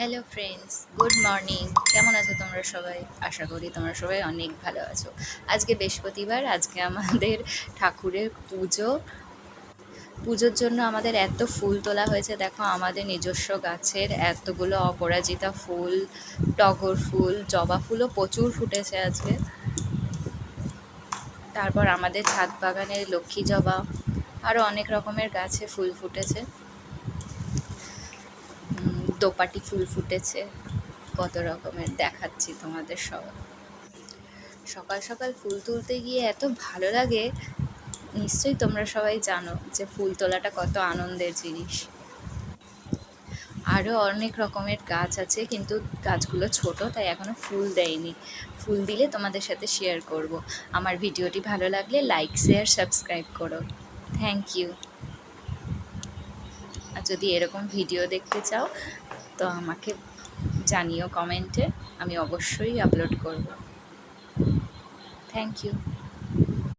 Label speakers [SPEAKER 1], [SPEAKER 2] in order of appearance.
[SPEAKER 1] Hello friends, good morning. কেমন আছো তোমরা সবাই? আশা করি তোমরা সবাই অনেক ভালো আছো। আজকে বৃহস্পতিবার, আজকে আমাদের ঠাকুরের পুজো। পুজোর জন্য আমাদের এত ফুল তোলা হয়েছে, দেখো আমাদের নিজস্ব গাছের এতগুলো অপরাজিতা ফুল, টগর ফুল, জবা ফুলও প্রচুর ফুটেছে আজকে। তারপর আমাদের ছাদ বাগানের লক্ষ্মী জবা, আরও অনেক রকমের গাছে ফুল ফুটেছে। দোপাটি ফুল ফুটেছে, কত রকমের দেখাচ্ছি তোমাদের সব। সকাল সকাল ফুল তুলতে গিয়ে এত ভালো লাগে, নিশ্চয়ই তোমরা সবাই জানো যে ফুল তোলাটা কত আনন্দের জিনিস। আরও অনেক রকমের গাছ আছে, কিন্তু গাছগুলো ছোট, তাই এখনও ফুল দেয়নি। ফুল দিলে তোমাদের সাথে শেয়ার করব। আমার ভিডিওটি ভালো লাগলে লাইক, শেয়ার, সাবস্ক্রাইব করো। Thank you. আর যদি এরকম ভিডিও দেখতে চাও তো আমাকে জানিও কমেন্টে, আমি অবশ্যই আপলোড করব। Thank you.